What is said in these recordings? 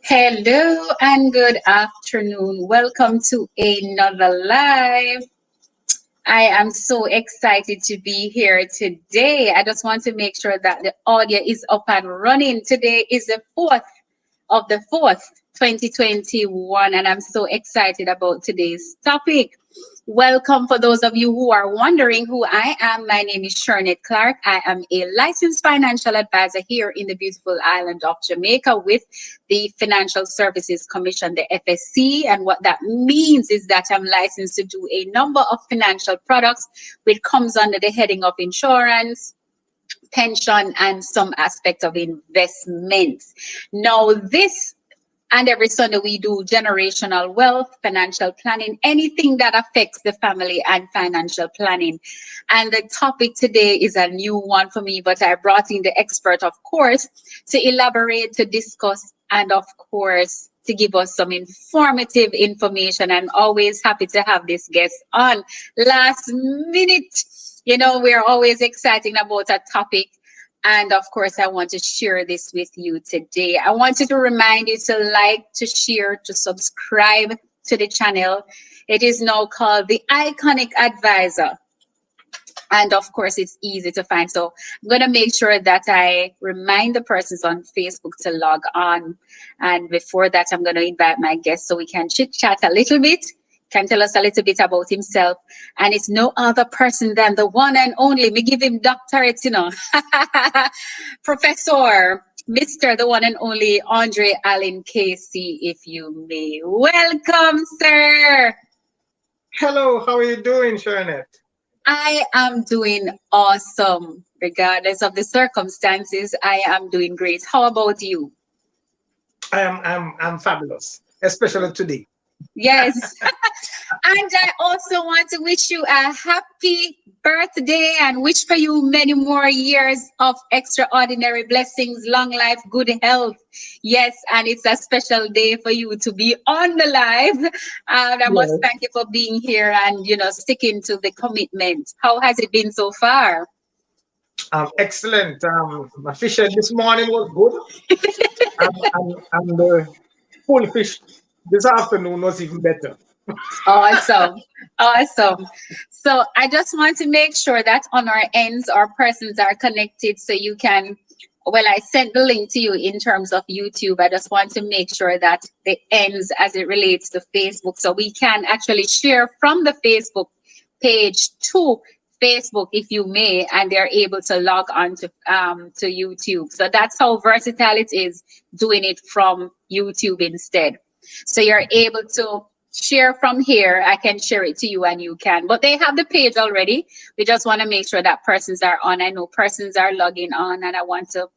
Hello and good afternoon. Welcome to another live. I am so excited to be here today. I just want to make sure that the audio is up and running. Today is the 4th of the 4th, 2021, and I'm so excited about today's topic. Welcome for those of you who are wondering who I am. My name is Shernette Clark. I am a licensed financial advisor here in the beautiful island of Jamaica with the Financial Services Commission, the FSC. And what that means is that I'm licensed to do a number of financial products, which comes under the heading of insurance, pension, and some aspect of investments. Now, this and every Sunday we do generational wealth, financial planning, anything that affects the family and financial planning. And the topic today is a new one for me, but I brought in the expert, of course, to elaborate, to discuss, and of course, to give us some informative information. I'm always happy to have this guest on. Last minute, we're always excited about a topic. And of course, I want to share this with you today. I wanted to remind you to like, to share, to subscribe to the channel. It is now called the Iconic Advisor. And of course, it's easy to find. So I'm going to make sure that I remind the persons on Facebook to log on. And before that, I'm going to invite my guest so we can chit chat a little bit, can tell us a little bit about himself. And it's no other person than the one and only, me give him doctorate, Professor, Mr. the one and only Andre Allen Casey, if you may. Welcome, sir. Hello, how are you doing, Shernette? I am doing awesome. Regardless of the circumstances, I am doing great. How about you? I'm fabulous, especially today. Yes. And I also want to wish you a happy birthday and wish for you many more years of extraordinary blessings, long life, good health. Yes, and it's a special day for you to be on the live. And I must Yes. thank you for being here and, sticking to the commitment. How has it been so far? Excellent. My fish this morning was good, and the full fish this afternoon was even better. Awesome. Awesome. So I just want to make sure that on our ends, our persons are connected so you can, well, I sent the link to you in terms of YouTube. I just want to make sure that the ends as it relates to Facebook. So we can actually share from the Facebook page to Facebook, if you may, and they're able to log on to YouTube. So that's how versatile it is doing it from YouTube instead. So you're able to share from here. I can share it to you and you can. But they have the page already. We just want to make sure that persons are on. I know persons are logging on, and I want to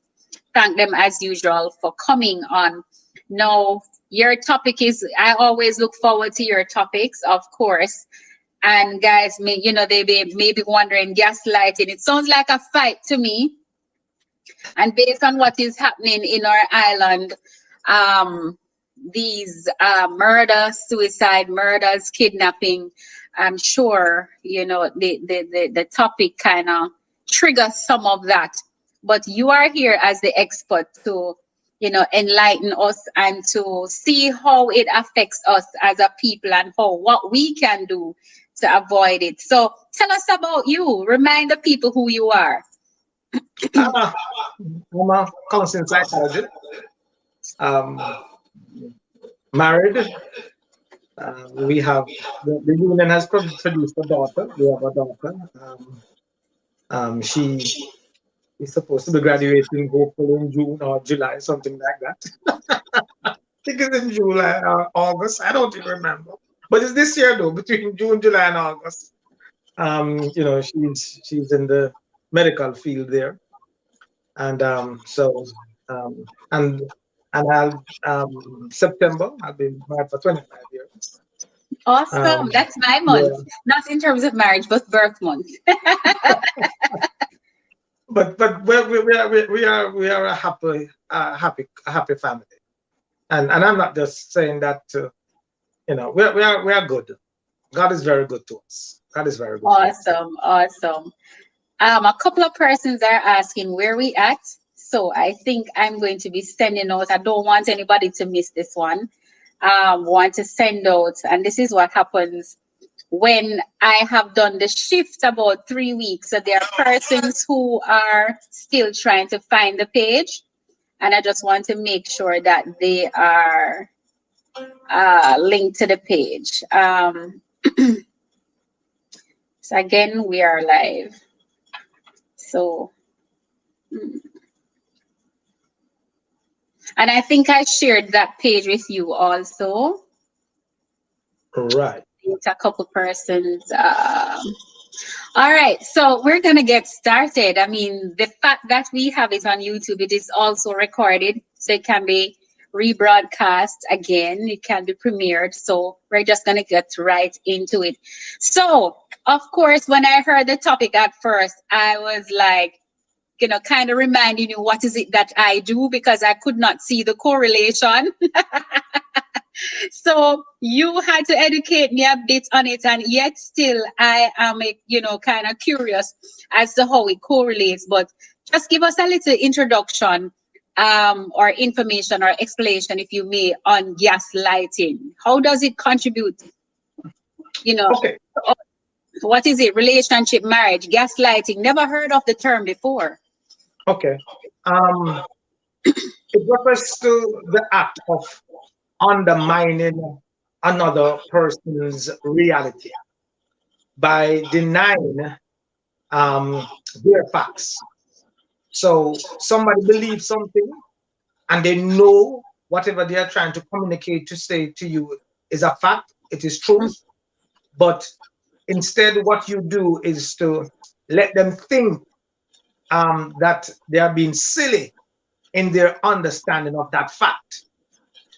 thank them as usual for coming on. Now, your topic is, I always look forward to your topics, of course. And guys, they may be wondering, gaslighting. It sounds like a fight to me. And based on what is happening in our island, these murders, kidnapping, I'm sure, the topic kind of triggers some of that. But you are here as the expert to, enlighten us and to see how it affects us as a people and what we can do to avoid it. So tell us about you. Remind the people who you are. Uh, I'm a counseling psychologist, um, married. We have the union has produced a daughter. We have a daughter. She is supposed to be graduating hopefully in June or July, something like that. I think it's in July or August. I don't even remember. But it's this year though, between June, July, and August. She's in the medical field there, and um, and I'll September I'll be married for 25 years. Awesome. Um, That's my month. yeah, Not in terms of marriage, but birth month. but we are a happy family, and I'm not just saying that to we are good. God is very good to us. God is very good to us. Awesome. Awesome. A couple of persons are asking where we at. So I think I'm going to be sending out. I don't want anybody to miss this one. Want to send out, and this is what happens when I have done the shift about 3 weeks. So there are persons who are still trying to find the page, and I just want to make sure that they are linked to the page. So again, we are live. So, and I think I shared that page with you also. Right. It's a couple persons. All right, so we're gonna get started. I mean, the fact that we have it on YouTube, it is also recorded, so it can be rebroadcast again. It can be premiered. So we're just gonna get right into it. So, of course, when I heard the topic at first, I was like, kind of reminding you what is it that I do because I could not see the correlation. So you had to educate me a bit on it, and yet still I am, kind of curious as to how it correlates. But just give us a little introduction, or information or explanation, if you may, on gaslighting. How does it contribute? You know, Okay. what is it? Relationship, marriage, gaslighting. Never heard of the term before. Okay. Um, it refers to the act of undermining another person's reality by denying their facts. So somebody believes something and they know whatever they are trying to communicate to say to you is a fact, it is truth. But instead, what you do is to let them think that they are being silly in their understanding of that fact.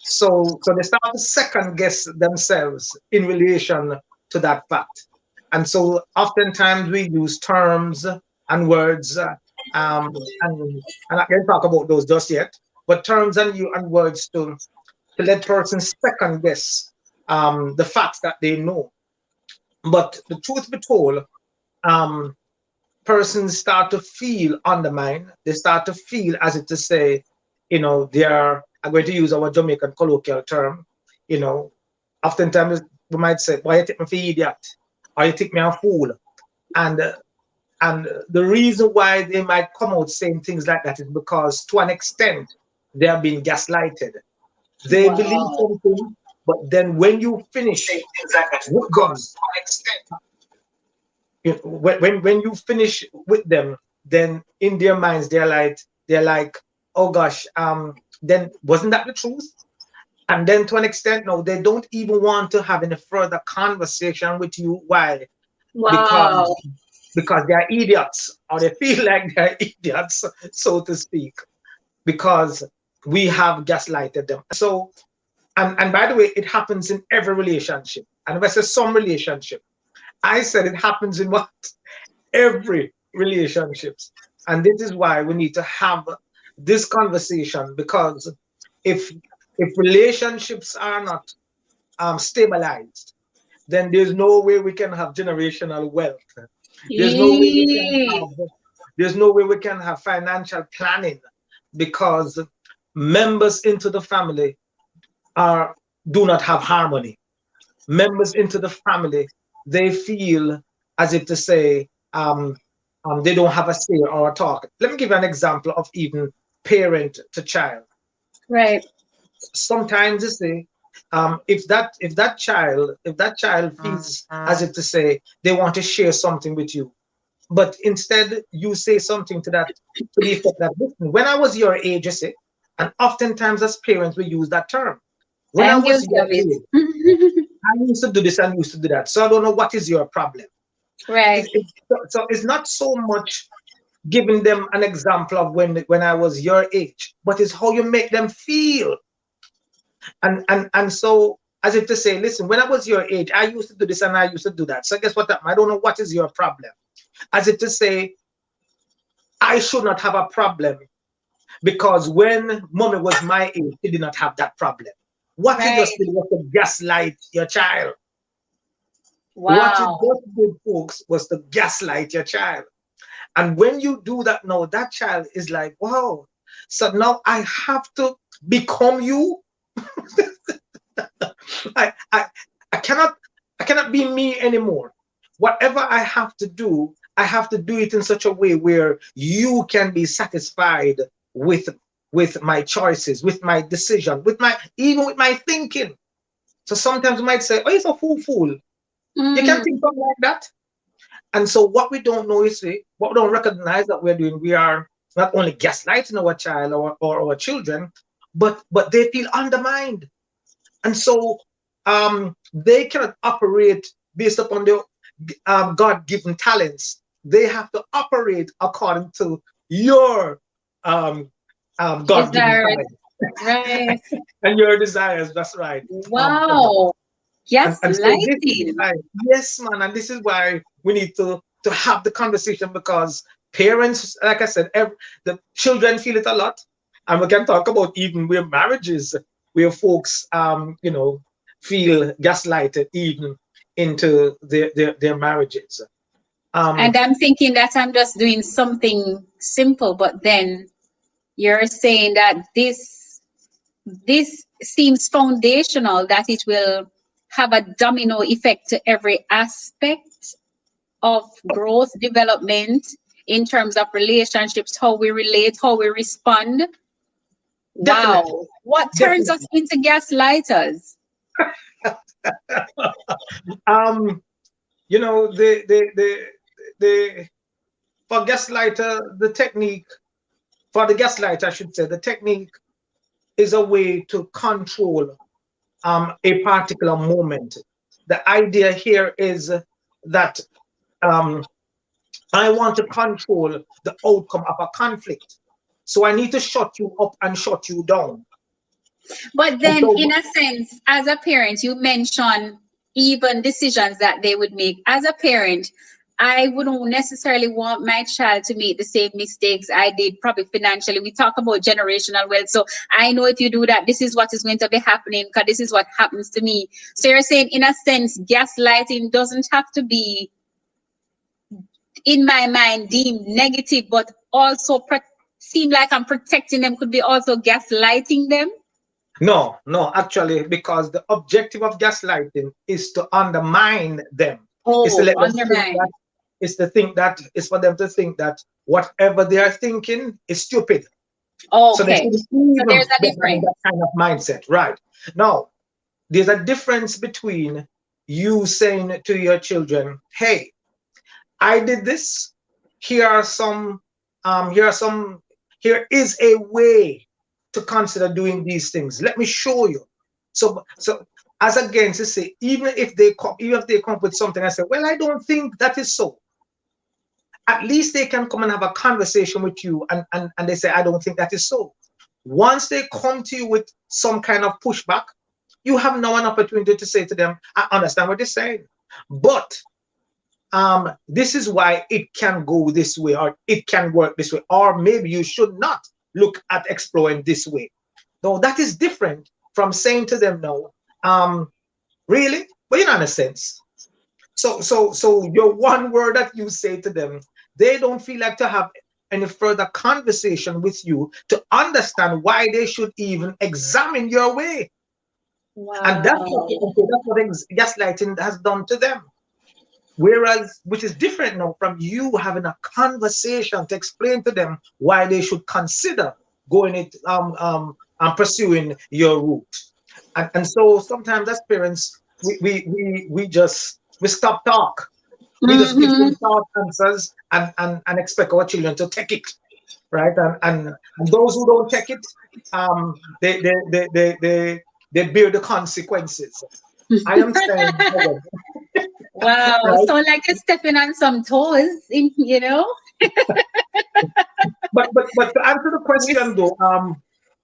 So they start to second guess themselves in relation to that fact. And so oftentimes we use terms and words, and I can't talk about those just yet, but terms and words to let persons second guess the facts that they know. But the truth be told, um, persons start to feel undermined. They start to feel as if to say, they are, I'm going to use our Jamaican colloquial term, you know, oftentimes we might say, why you take me for idiot? Or you take me a fool? And and the reason why they might come out saying things like that is because to an extent they are being gaslighted. They believe Wow. something, but then when you finish with them, when you finish with them, then in their minds they're like, oh gosh, then wasn't that the truth? And then to an extent, no, they don't even want to have any further conversation with you. Why? Because Wow. because they're idiots, or they feel like they're idiots, so to speak, because we have gaslighted them. So, and by the way, it happens in every relationship. And if I say some relationship, I said it happens in what? Every relationships. And this is why we need to have this conversation, because if if relationships are not stabilized, then there's no way we can have generational wealth. There's no way we can Yee. have there's no way we can have financial planning, because members into the family are do not have harmony. Members into the family, they feel as if to say, they don't have a say or a talk. Let me give you an example of even parent to child. Right. Sometimes you see, if that child feels as if to say they want to share something with you, but instead you say something to that, to the effect that, listen, when I was your age, you see, and oftentimes as parents we use that term. When I I'm was guilty your of it. age, I used to do this and used to do that. So I don't know what is your problem. Right. So it's not so much giving them an example of when I was your age, but it's how you make them feel. And so as if to say, listen, when I was your age, I used to do this and I used to do that. So guess what? I don't know what is your problem. As if to say, I should not have a problem because when mommy was my age, she did not have that problem. What you just Right. did was to gaslight your child. What you Wow. just did, folks, was to gaslight your child. And when you do that now, that child is like, wow. So now I have to become you. I, I, I cannot, I cannot be me anymore. Whatever I have to do, I have to do it in such a way where you can be satisfied with with my choices, with my decision, with my even with my thinking. So sometimes you might say, "Oh, it's a fool." You can Mm. think something like that. And so what we don't know is what we don't recognize that we're doing, we are not only gaslighting our child or our children, but they feel undermined. And so they cannot operate based upon their God-given talents. They have to operate according to your um, God-given Desires. talent Right. and your desires. That's right. Wow. And so this is Gaslighting. why, yes, man, and this is why we need to have the conversation, because parents, like I said, the children feel it a lot, and we can talk about even where marriages, where folks, feel gaslighted even into their marriages. And Um, I'm thinking that I'm just doing something simple, but then you're saying that this seems foundational, that it will have a domino effect to every aspect of growth development in terms of relationships, how we relate, how we respond. Definitely, Wow. What turns us definitely. into gaslighters? Um, the for gaslighter, the technique for the gaslighter, I should say, the technique is a way to control a particular moment. The idea here is that um, I want to control the outcome of a conflict. So I need to shut you up and shut you down. But And then, so, in a sense, as a parent, you mentioned even decisions that they would make. As a parent, I wouldn't necessarily want my child to make the same mistakes I did, probably financially. We talk about generational wealth. So I know if you do that, this is what is going to be happening because this is what happens to me. So you're saying, in a sense, gaslighting doesn't have to be, in my mind, deemed negative, but also seem like I'm protecting them, could be also gaslighting them. no, no, actually, because the objective of gaslighting is to undermine them. Is to Oh, let them think that, undermine. is for them to think that whatever they are thinking is stupid. So they Okay. shouldn't So even there's a be having difference. that kind of mindset. Right. Now, there's a difference between you saying to your children, "Hey, I did this. Here are some, here are some, here is a way to consider doing these things. Let me show you." So as against to say, even if they come up with something, I say, "Well, I don't think that is so." At least they can come and have a conversation with you, and they say, "I don't think that is so." Once they come to you with some kind of pushback, you have now an opportunity to say to them, "I understand what you're saying, but this is why it can go this way, or it can work this way, or maybe you should not look at exploring this way." No, that is different from saying to them, "No, really?" But in a sense. So your one word that you say to them, they don't feel like to have any further conversation with you to understand why they should even examine your way. And Wow. that's what gaslighting has done to them. Whereas, which is different now from you having a conversation to explain to them why they should consider going it and pursuing your route. And so sometimes as parents, we stop talk. We just give Mm-hmm. them short answers and expect our children to take it, right? And those who don't take it, they bear the consequences. I am saying, however, Wow. right? So like you're stepping on some toes, But to answer the question Yes. though,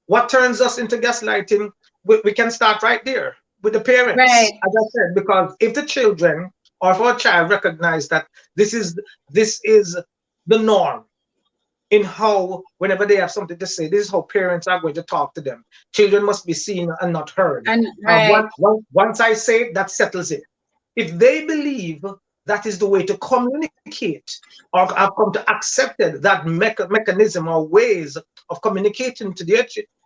what turns us into gaslighting? We can start right there with the parents, Right. as I said, because if the children or if our child recognize that this is the norm in how whenever they have something to say, this is how parents are going to talk to them. Children must be seen and not heard. And right. Once I say it, that settles it. If they believe that is the way to communicate or have come to accept it, that mechanism or ways of communicating to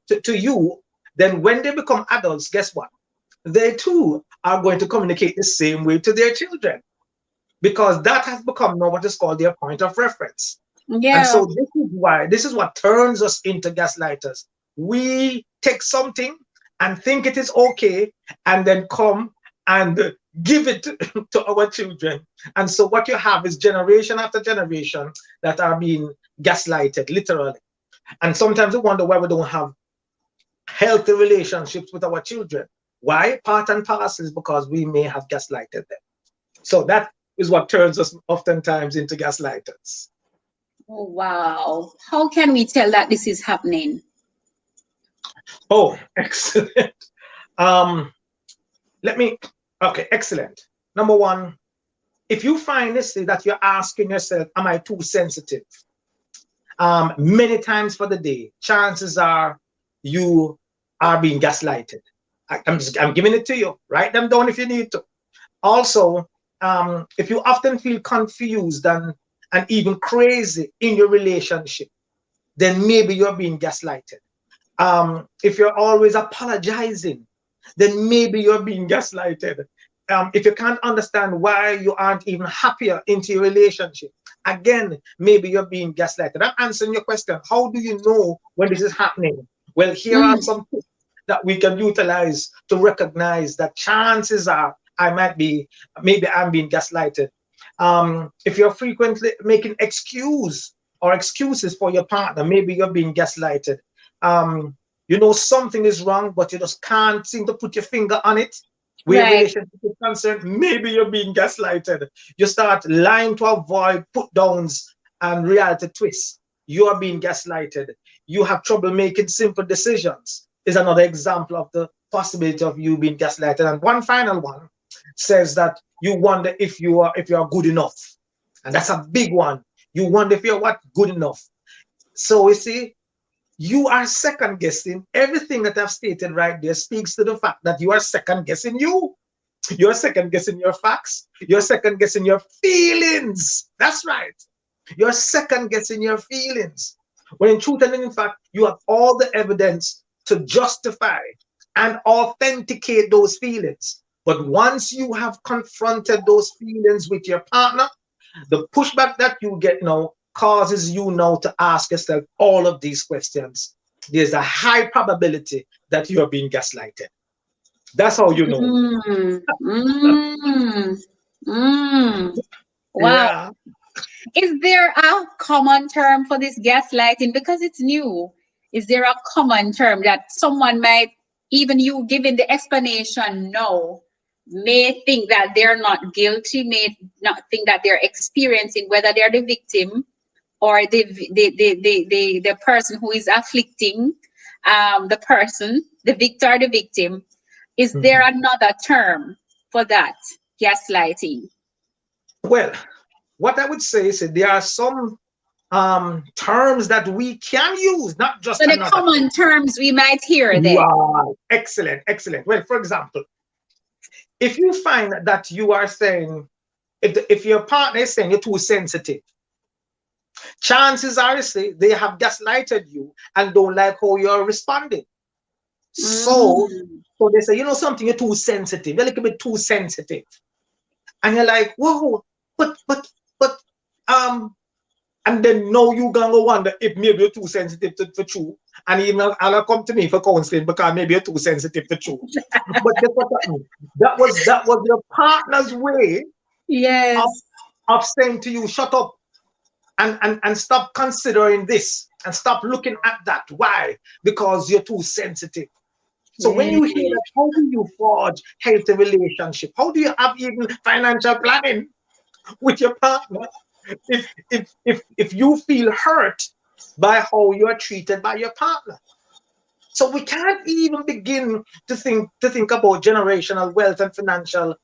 to you, then when they become adults, guess what? They too are going to communicate the same way to their children, because that has become now what is called their point of reference. And Yeah. so this is what turns us into gaslighters. We take something and think it is okay, and then come and give it to our children. And so what you have is generation after generation that are being gaslighted, literally. And sometimes we wonder why we don't have healthy relationships with our children. Why? Part and parcel is because we may have gaslighted them. So that is what turns us oftentimes into gaslighters. Oh, wow. How can we tell that this is happening? Oh, excellent. Um, let me, okay, excellent. Number one, if you find this that you're asking yourself, am I too sensitive? Many times for the day, chances are you are being gaslighted. I'm giving it to you. Write them down if you need to. Also, if you often feel confused and even crazy in your relationship, then maybe you're being gaslighted. If you're always apologizing, then maybe you're being gaslighted. If you can't understand why you aren't even happier into your relationship, again, maybe you're being gaslighted. I'm answering your question. How do you know when this is happening? Well, here are Mm, some tips that we can utilize to recognize that chances are maybe I'm being gaslighted. If you're frequently making excuses for your partner, maybe you're being gaslighted. You know something is wrong, but you just can't seem to put your finger on it. Where right. relationship is concerned, maybe you're being gaslighted. You start lying to avoid put downs and reality twists. You are being gaslighted. You have trouble making simple decisions. Is another example of the possibility of you being gaslighted. And one final one says that you wonder if you are good enough, and that's a big one. You wonder if you're what good enough. So you see, you are second guessing everything that I've stated right there. Speaks to the fact that you are second guessing you. You're second guessing your facts. You're second guessing your feelings. That's right. You're second guessing your feelings. When in truth and in fact, you have all the evidence to justify and authenticate those feelings. But once you have confronted those feelings with your partner, the pushback that you get now causes you now to ask yourself all of these questions. There's a high probability that you are being gaslighted. That's how you know. Mm, mm, mm. Wow. Yeah. Is there a common term for this gaslighting? Because it's new. Is there a common term that someone might, even you giving the explanation no, may think that they're not guilty, may not think that they're experiencing, whether they're the victim or the person who is afflicting the person, the victor or the victim? Is there Mhm. another term for that gaslighting? Well, what I would say is that there are some terms that we can use, not just So the another term. common terms we might hear then. Wow. Excellent, excellent. Well, for example, if you find that you are saying, if your partner is saying you're too sensitive, chances are they have gaslighted you and don't like how you're responding. So, Mm, so they say, you know something, you're too sensitive, you're a little bit too sensitive. And you're like, whoa, but, um, and then now you gonna wonder if maybe you're too sensitive for true. And even I'll come to me for counseling because maybe you're too sensitive for true. But guess what that means? That was your partner's way of, yes. of saying to you, shut up and stop considering this and stop looking at that. Why? Because you're too sensitive. So when you hear Mm, that, how do you forge healthy relationship? How do you have even financial planning with your partner if you feel hurt by how you're treated by your partner? So we can't even begin to think about generational wealth and financial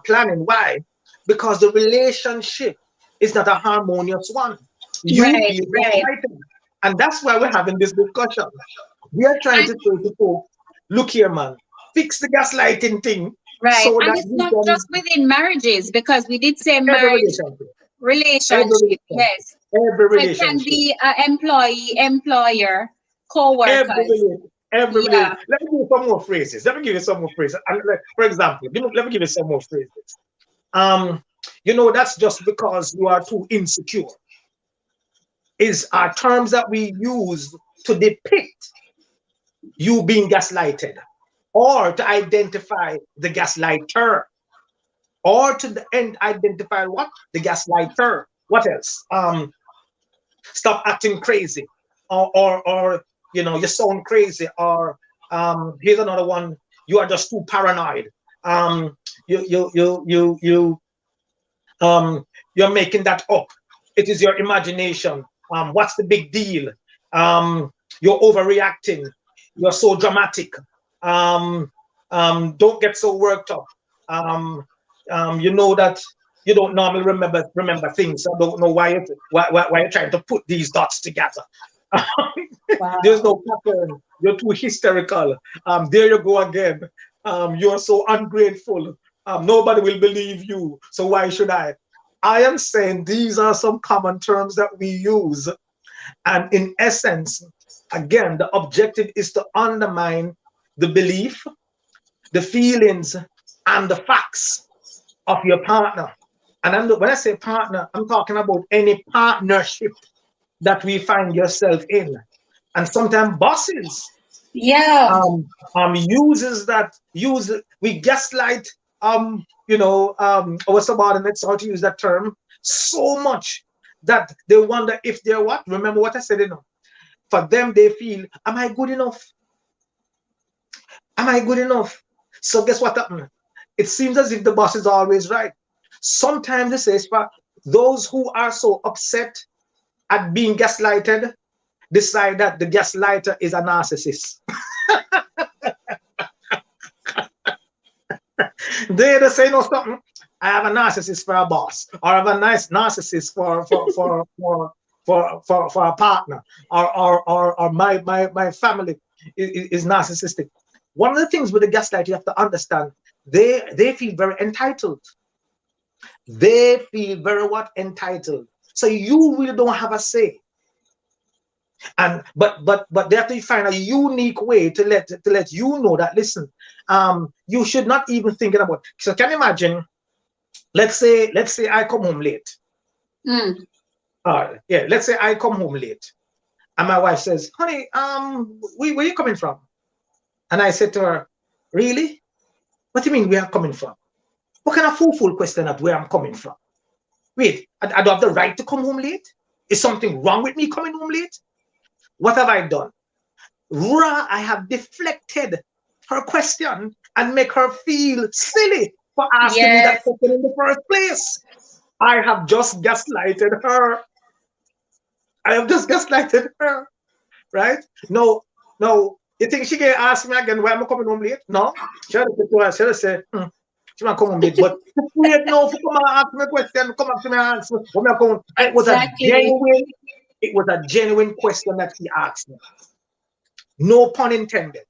planning. Why? Because the relationship is not a harmonious one. You right, feel right. gaslighted. And that's why we're having this discussion. We are trying to say to folks, look here, man, fix the gaslighting thing Right. so And that it's we not can just within marriages, because we did say every marriage relationship, every relationship. relationship, Yes. every So it can relationship. be employee, employer, Every co-workers. relation, every relation. Yeah. Let me give you some more phrases. Let me give you some more phrases. For example, let me give you some more phrases. Um, that's just because you are too insecure. Is our terms that we use to depict you being gaslighted, or to identify the gaslighter, or to the end identify what the gaslighter. What else? Stop acting crazy, or you sound crazy, or here's another one: you are just too paranoid. You you you you you um you're making that up. It is your imagination. What's the big deal? You're overreacting. You're so dramatic. um don't get so worked up. um you know that you don't normally remember things. I don't know why you're trying to put these dots together. There's Wow. no pattern. You're too hysterical. There you go again. You're so ungrateful. Nobody will believe you. So why should I? I am saying these are some common terms that we use. And in essence, again, the objective is to undermine the belief, the feelings, and the facts of your partner. And when I say partner, I'm talking about any partnership that we find yourself in. And sometimes bosses Yeah. uses that use we gaslight our subordinates, how to use that term, so much that they wonder if they're what. Remember what I said, for them they feel, am I good enough? Am I good enough? So guess what happened? It seems as if the boss is always right. Sometimes they say, for those who are so upset at being gaslighted, decide that the gaslighter is a narcissist. They say no something. I have a narcissist for a boss, or I have a nice narcissist for a partner, or my family is narcissistic. One of the things with the gaslight you have to understand, they feel very entitled. They feel very what entitled. So you really don't have a say. And but they have to find a unique way to let you know that, listen, you should not even thinking about. So can you imagine? Let's say I come home late. Mm. Yeah, let's say I come home late, and my wife says, "Honey, where you coming from?" And I said to her, "Really? What do you mean where I'm coming from? What kind of fool question that where I'm coming from? Wait, I don't have the right to come home late? Is something wrong with me coming home late? What have I done? I have deflected her question and make her feel silly for asking me that Yes. question in the first place. I have just gaslighted her. I have just gaslighted her, right? No, no. You think she can ask me again why am I coming home late? No. She'll say, she might come home late, but wait, no, for come and ask me a question, come up to me and ask me when I come. Exactly. It was a genuine question that she asked me. No pun intended.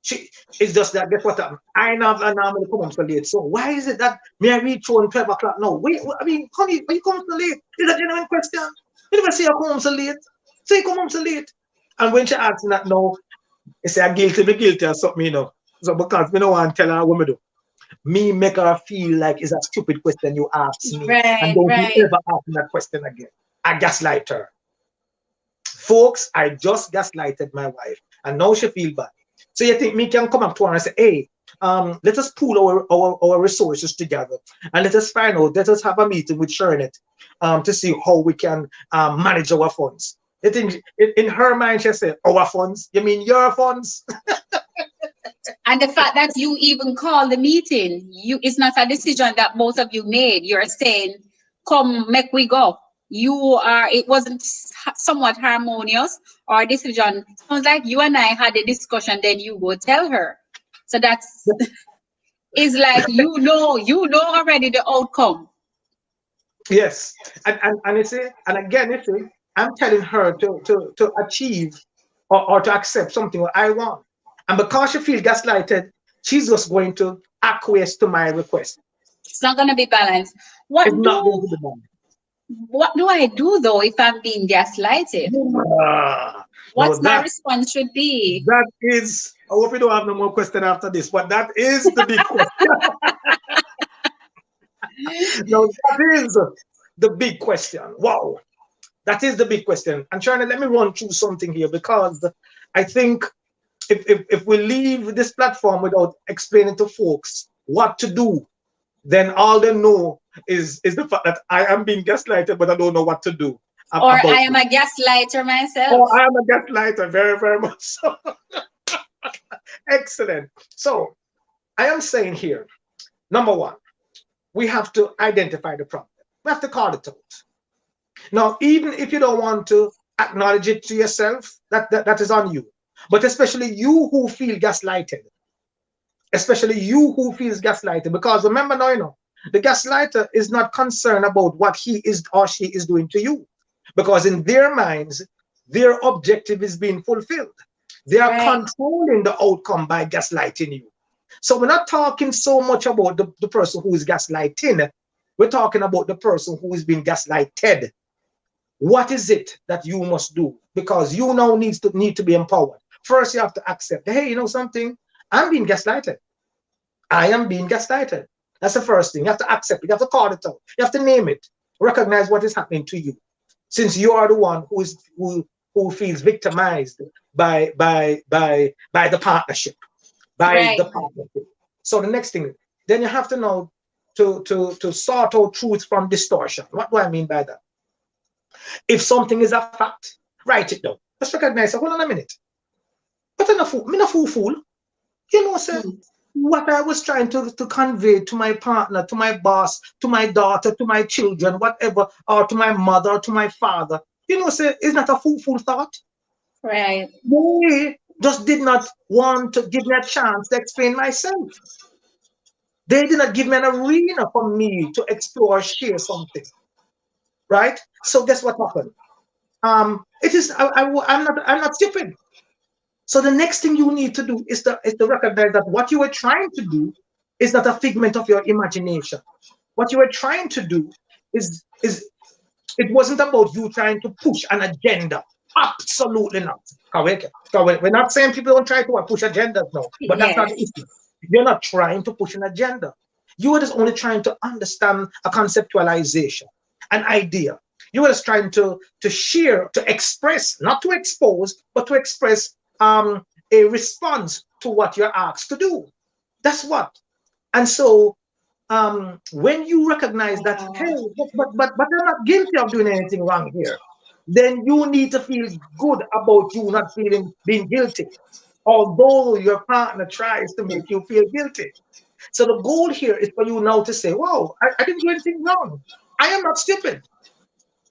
She It's just that guess what happened? I normally come home so late. So why is it that me I reach home 12 o'clock? No, wait, I mean, honey, why you come so late? It's a genuine question. You never say you come home so late. Say you come home so late. And when she asks me that, no, you say I'm guilty or something, So because me no want to tell her what me do. Me make her feel like it's a stupid question you ask me. And Right, don't you right. ever ask me that question again. I gaslight her. Folks, I just gaslighted my wife, and now she feel bad. So you think me can come up to her and say, hey, let us pool our resources together, and let us have a meeting with Shernet, to see how we can manage our funds. You think in her mind she said, our funds? You mean your funds? And the fact that you even call the meeting, it's not a decision that both of you made. You're saying, come, make we go. It wasn't somewhat harmonious or a decision. Sounds like you and I had a discussion, then you go tell her. So that's, it's like, you know already the outcome. Yes. And you see, and again, you see, I'm telling her to achieve, or to accept something what I want. And because she feels gaslighted, she's just going to acquiesce to my request. It's not going to be balanced. What It's not going do to be done. what do I do though if I'm being gaslighted? Ah, no, What's my response should be? that is. I hope you don't have no more question after this, but that is the big question. No, that is the big question. Wow, that is the big question. And Charlie, let me run through something here because I think if we leave this platform without explaining to folks what to do, then all they know is the fact that I am being gaslighted, but I don't know what to do Or I about am it. a gaslighter Oh, myself. I am a gaslighter, very, very much so. Excellent. So I am saying here, number one, we have to identify the problem. We have to call it out. Now, even if you don't want to acknowledge it to yourself, that is on you. But especially you who feel gaslighted, especially you who feels gaslighted, because remember now, the gaslighter is not concerned about what he is or she is doing to you, because in their minds, their objective is being fulfilled. They are Right. controlling the outcome by gaslighting you. So we're not talking so much about the person who is gaslighting. We're talking about the person who is being gaslighted. What is it that you must do? Because you now need to be empowered. First, you have to accept, hey, you know something? I'm being gaslighted. I am being gaslighted. That's the first thing. You have to accept it. You have to call it out. You have to name it. Recognize what is happening to you. Since you are the one who feels victimized by the partnership, by the Right. partnership. So the next thing, then you have to know to sort out truth from distortion. What do I mean by that? If something is a fact, write it down. Just recognize it. Hold on a minute. But I'm not fool. Me not fool. Sir, Hmm. what I was trying to convey to my partner, to my boss, to my daughter, to my children, whatever, or to my mother, or to my father, sir, is not a fool thought. Right. They just did not want to give me a chance to explain myself. They did not give me an arena for me to explore, share something, right? So guess what happened? It is I'm not stupid. So the next thing you need to do is to recognize that what you were trying to do is not a figment of your imagination. What you were trying to do is it wasn't about you trying to push an agenda. Absolutely not. Correct. So we're not saying people don't try to push agendas now, but that's not the Yes. issue. You're not trying to push an agenda. You are just only trying to understand a conceptualization, an idea. You are just trying to share, to express, not to expose, but to express a response to what you're asked to do. That's what. And so when you recognize that, hey, but I'm not guilty of doing anything wrong here, then you need to feel good about you not feeling being guilty, although your partner tries to make you feel guilty. So the goal here is for you now to say, wow, I didn't do anything wrong. I am not stupid.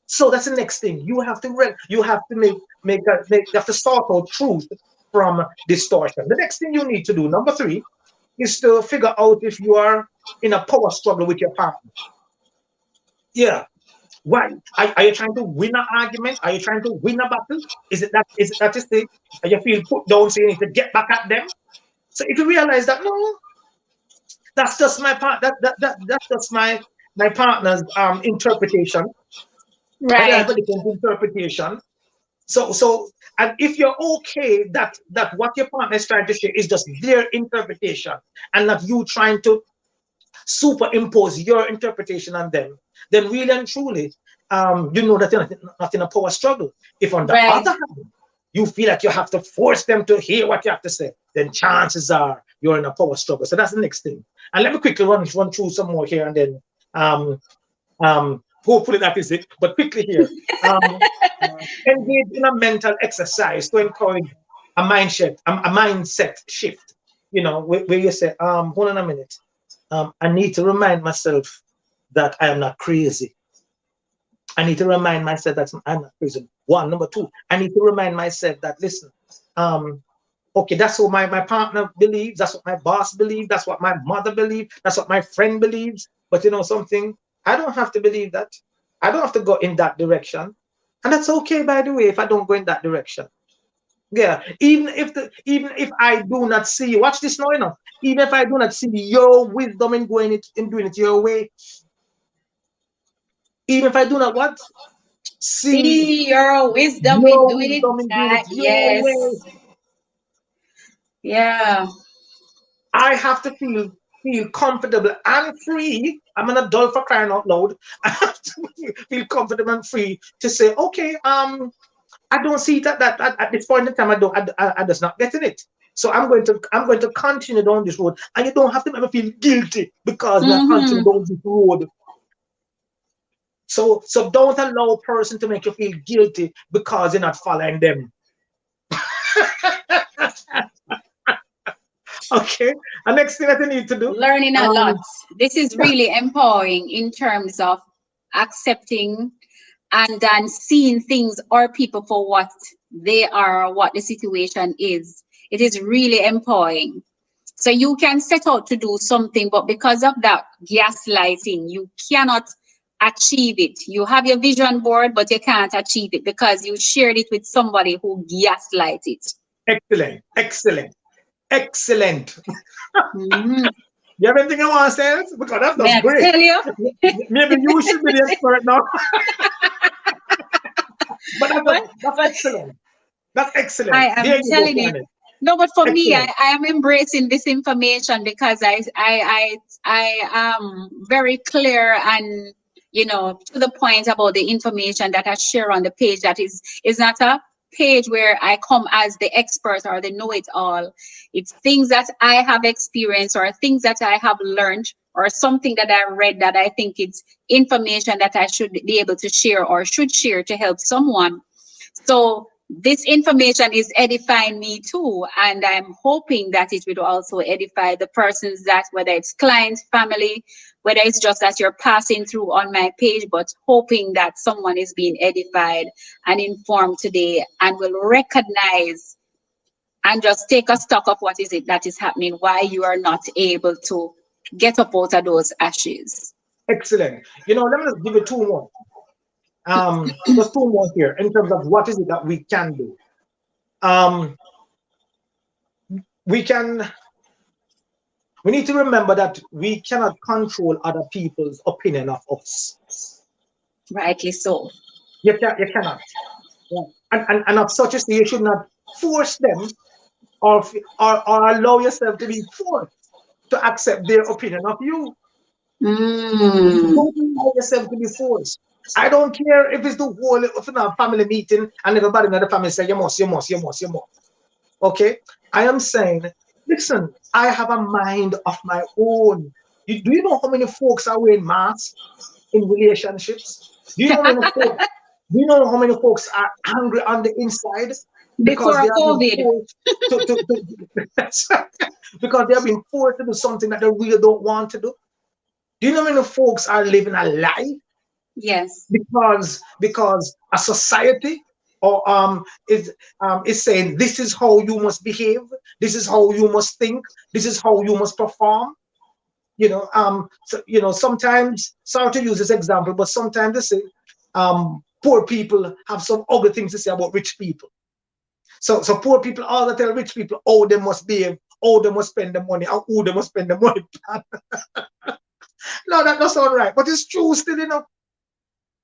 So that's the next thing. You have to you have to sort out truth from distortion. The next thing you need to do, number three, is to figure out if you are in a power struggle with your partner. Yeah. Why? Are you trying to win an argument? Are you trying to win a battle? Is it that you say? And you feel put down, so you need to get back at them? So if you realize that no, that's just my part. That's just my partner's interpretation. I don't Right. have a different interpretation. So and if you're okay that what your partner is trying to share is just their interpretation and not you trying to superimpose your interpretation on them, then really and truly, you know that you're not in a power struggle. If on the Right. other hand, you feel like you have to force them to hear what you have to say, then chances are you're in a power struggle. So that's the next thing. And let me quickly run through some more here and then um, hopefully that is it. But quickly here, engage in a mental exercise to encourage a mindset shift. Where you say, hold on a minute. I need to remind myself that I am not crazy. I need to remind myself that I'm not crazy. One, number two, I need to remind myself that listen, um, okay, that's what my partner believes, that's what my boss believes, that's what my mother believes, that's what my friend believes. But you know something, I don't have to believe that. I don't have to go in that direction. And that's okay, by the way, if I don't go in that direction. Yeah, even if I do not see, watch this now, even if I do not see your wisdom in doing it your way, Even if I do not what? See See your wisdom in your doing it. wisdom in doing it your Yes. way. Yeah. I have to feel comfortable and free. I'm an adult for crying out loud. I have to feel comfortable and free to say, okay, I don't see that at this point in time I just not getting it. So I'm going to continue down this road, and you don't have to make me feel guilty because we are continuing Mm-hmm. down this road. So don't allow a person to make you feel guilty because you're not following them. Okay. And next thing that you need to do, Learning a lot. um, This is really empowering in terms of accepting and then seeing things or people for what they are, what the situation is. It is really empowering. So you can set out to do something, but because of that gaslighting, you cannot achieve it. You have your vision board, but you can't achieve it because you shared it with somebody who gaslight it. excellent, excellent, excellent. Mhm. You have anything you want to say else? Because May that's I great. tell you? Maybe you should be the expert now, but But that's but excellent. That's excellent. I am There you go, telling you. Kenneth. No, but for me, Excellent. I am embracing this information because I am very clear and to the point about the information that I share on the page. That is not a page where I come as the expert or the know-it-all. It's things that I have experienced or things that I have learned or something that I read that I think it's information that I should be able to share or should share to help someone. So this information is edifying me too, and I'm hoping that it will also edify the persons that, whether it's clients, family, whether it's just that you're passing through on my page, but hoping that someone is being edified and informed today and will recognize and just take a stock of what is it that is happening, why you are not able to get up out of those ashes. Excellent. Let me just give you two more. Just two more here in terms of what is it that we can do. Um, we can. We need to remember that we cannot control other people's opinion of us. Rightly so. You cannot. Yeah. And of such a thing, you should not force them or allow yourself to be forced to accept their opinion of you. Mm. Don't allow yourself to be forced. I don't care if it's the whole of a family meeting and everybody in the family say, you must, you must, you must, you must. Okay? I am saying, listen, I have a mind of my own. Do you know how many folks are wearing masks in relationships? Do you know how many folks? Do you know how many folks are angry on the inside because Before they have been COVID. forced to because they have been forced to do something that they really don't want to do? Do you know how many folks are living a lie Yes. because a society or is saying this is how you must behave, this is how you must think, this is how you must perform. Sometimes, sorry to use this example, but sometimes they say poor people have some ugly things to say about rich people. So poor people all tell rich people how they must behave, how they must spend the money, how who they must spend the money. No, that doesn't sound right, but it's true still.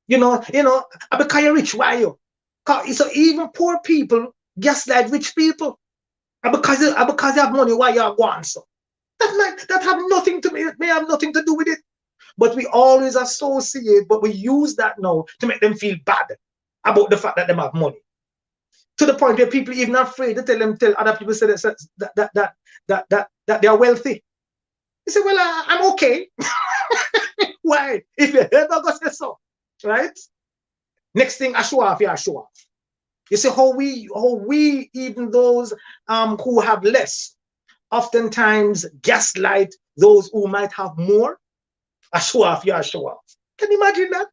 Because you're rich, why you? So even poor people gaslight rich people. And because you have money, why you are going so? That have nothing to me. It may have nothing to do with it. But we always associate, but we use that now to make them feel bad about the fact that they have money. To the point where people even afraid to tell other people say that they are wealthy. You say, well, I'm okay. Why? If you ever go say so, right? Next thing, I show off, yeah, I show off. You see how we even those who have less oftentimes gaslight those who might have more. I show off, yeah, I show off. Can you imagine that?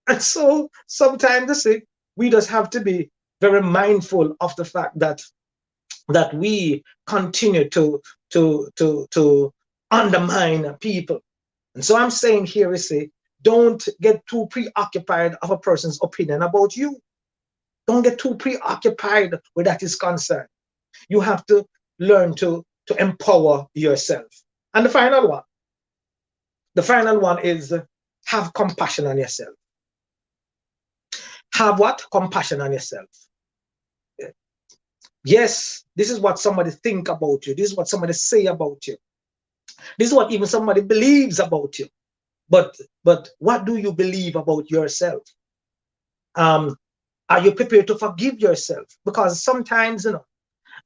And so sometimes they say we just have to be very mindful of the fact that we continue to undermine people. And so I'm saying here is say, don't get too preoccupied of a person's opinion about you. Don't get too preoccupied where that is concerned. You have to learn to empower yourself. And the final one is have compassion on yourself. Have what? Compassion on yourself. Yes, this is what somebody think about you. This is what somebody say about you. This is what even somebody believes about you. But what do you believe about yourself? Um, are you prepared to forgive yourself? Because sometimes, we're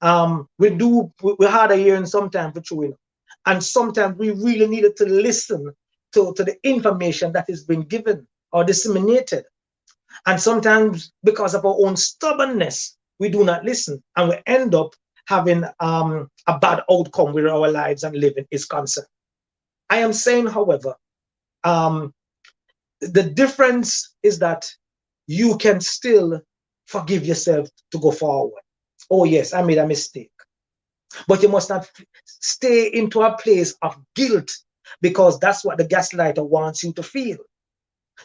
hard of hearing sometimes for true, and sometimes we really needed to listen to the information that is being given or disseminated. And sometimes because of our own stubbornness, we do not listen, and we end up having a bad outcome where our lives and living is concerned. I am saying, however, um, the difference is that you can still forgive yourself to go forward. Oh, yes, I made a mistake. But you must not stay into a place of guilt, because that's what the gaslighter wants you to feel.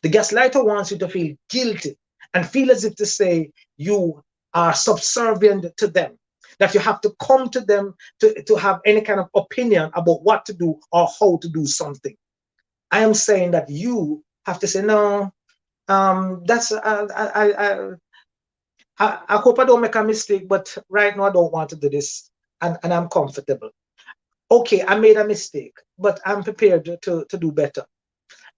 The gaslighter wants you to feel guilty and feel as if to say you are subservient to them, that you have to come to them to have any kind of opinion about what to do or how to do something. I am saying that you have to say, no, that's I hope I don't make a mistake, but right now I don't want to do this, and I'm comfortable. Okay, I made a mistake, but I'm prepared to do better,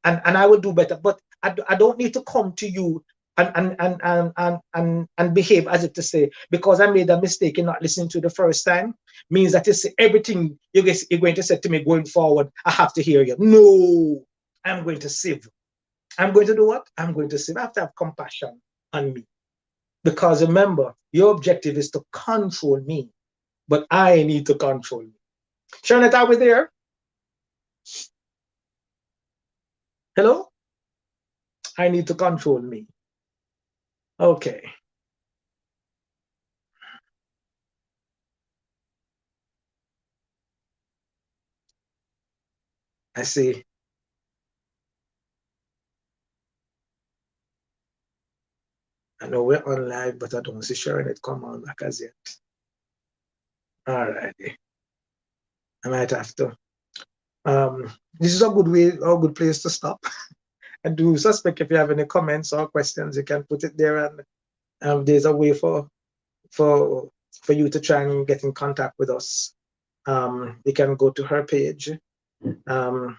and I will do better. But I don't need to come to you and behave as if to say, because I made a mistake in not listening to the first time, means that you say everything you're going to say to me going forward, I have to hear you. No, I'm going to sieve. I'm going to do what? I'm going to sieve. I have to have compassion on me. Because remember, your objective is to control me, but I need to control you. Shanette, are we there? Hello? I need to control me. Okay. I see. I know we're on live, but I don't see Shanette come on back as yet. All righty. I might have to. This is a good way, a good place to stop. I do suspect if you have any comments or questions, you can put it there, and there's a way for you to try and get in contact with us. You can go to her page. There's